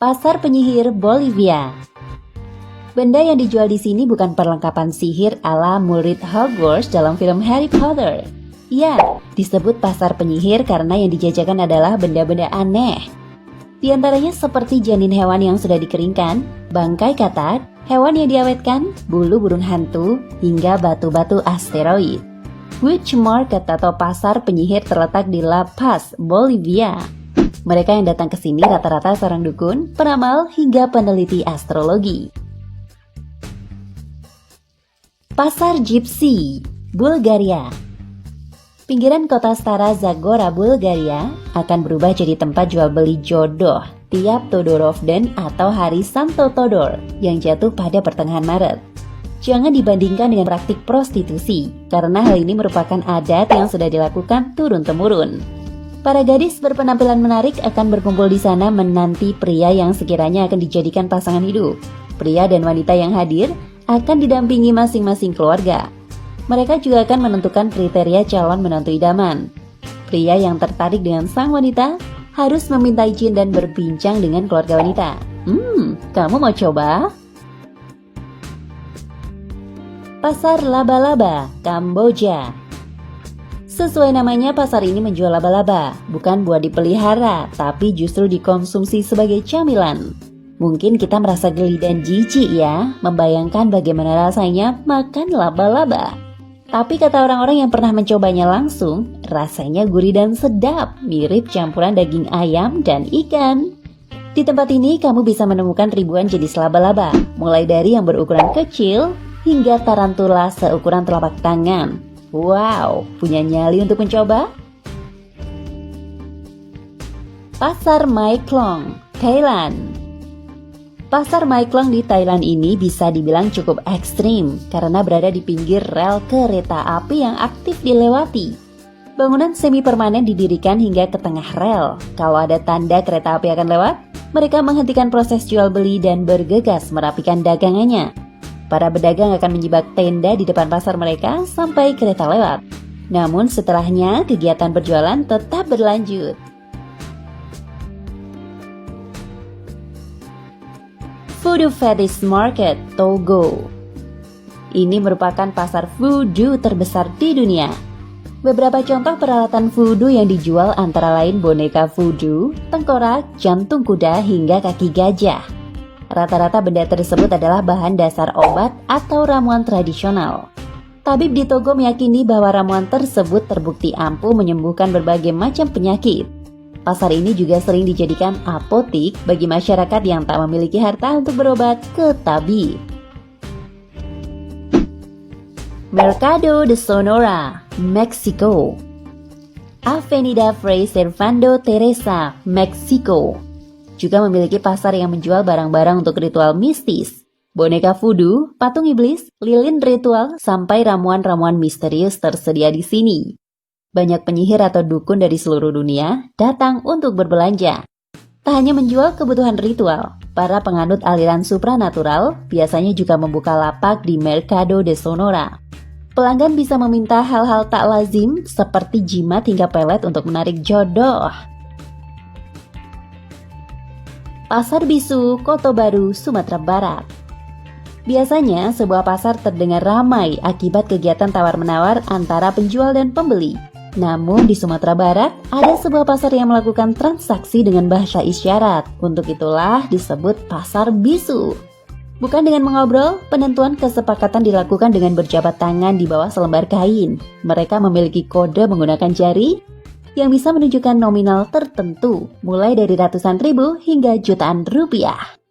Pasar penyihir Bolivia. Benda yang dijual di sini bukan perlengkapan sihir ala murid Hogwarts dalam film Harry Potter. Ya, disebut pasar penyihir karena yang dijajakan adalah benda-benda aneh. Di antaranya seperti janin hewan yang sudah dikeringkan, bangkai katak, hewan yang diawetkan, bulu burung hantu, hingga batu-batu asteroid. Witch Market atau pasar penyihir terletak di La Paz, Bolivia. Mereka yang datang ke sini rata-rata seorang dukun, peramal, hingga peneliti astrologi. Pasar Gypsy, Bulgaria. Pinggiran kota Stara Zagora, Bulgaria akan berubah jadi tempat jual beli jodoh tiap Todorovden atau Hari Santo Todor yang jatuh pada pertengahan Maret. Jangan dibandingkan dengan praktik prostitusi, karena hal ini merupakan adat yang sudah dilakukan turun-temurun. Para gadis berpenampilan menarik akan berkumpul di sana menanti pria yang sekiranya akan dijadikan pasangan hidup. Pria dan wanita yang hadir akan didampingi masing-masing keluarga. Mereka juga akan menentukan kriteria calon menantu idaman. Pria yang tertarik dengan sang wanita harus meminta izin dan berbincang dengan keluarga wanita. Kamu mau coba? Pasar Laba-Laba, Kamboja. Sesuai namanya, pasar ini menjual laba-laba, bukan buat dipelihara, tapi justru dikonsumsi sebagai camilan. Mungkin kita merasa geli dan jijik ya, membayangkan bagaimana rasanya makan laba-laba. Tapi kata orang-orang yang pernah mencobanya langsung, rasanya gurih dan sedap, mirip campuran daging ayam dan ikan. Di tempat ini kamu bisa menemukan ribuan jenis laba-laba, mulai dari yang berukuran kecil hingga tarantula seukuran telapak tangan. Wow, punya nyali untuk mencoba? Pasar Mai Klong, Thailand. Pasar Mai Klong di Thailand ini bisa dibilang cukup ekstrim karena berada di pinggir rel kereta api yang aktif dilewati. Bangunan semi permanen didirikan hingga ke tengah rel. Kalau ada tanda kereta api akan lewat, mereka menghentikan proses jual beli dan bergegas merapikan dagangannya. Para pedagang akan menjebak tenda di depan pasar mereka sampai kereta lewat. Namun setelahnya kegiatan berjualan tetap berlanjut. Voodoo Fetish Market, Togo. Ini merupakan pasar voodoo terbesar di dunia. Beberapa contoh peralatan voodoo yang dijual antara lain boneka voodoo, tengkorak, jantung kuda hingga kaki gajah. Rata-rata benda tersebut adalah bahan dasar obat atau ramuan tradisional. Tabib di Togo meyakini bahwa ramuan tersebut terbukti ampuh menyembuhkan berbagai macam penyakit. Pasar ini juga sering dijadikan apotik bagi masyarakat yang tak memiliki harta untuk berobat ke tabib. Mercado de Sonora, Meksiko. Avenida Fray Servando Teresa, Meksiko juga memiliki pasar yang menjual barang-barang untuk ritual mistis. Boneka voodoo, patung iblis, lilin ritual, sampai ramuan-ramuan misterius tersedia di sini. Banyak penyihir atau dukun dari seluruh dunia datang untuk berbelanja. Tak hanya menjual kebutuhan ritual, para penganut aliran supranatural biasanya juga membuka lapak di Mercado de Sonora. Pelanggan bisa meminta hal-hal tak lazim seperti jimat hingga pelet untuk menarik jodoh. Pasar Bisu, Kota Baru, Sumatera Barat. Biasanya sebuah pasar terdengar ramai akibat kegiatan tawar-menawar antara penjual dan pembeli. Namun di Sumatera Barat ada sebuah pasar yang melakukan transaksi dengan bahasa isyarat. Untuk itulah disebut Pasar Bisu. Bukan dengan mengobrol, penentuan kesepakatan dilakukan dengan berjabat tangan di bawah selembar kain. Mereka memiliki kode menggunakan jari yang bisa menunjukkan nominal tertentu, mulai dari ratusan ribu hingga jutaan rupiah.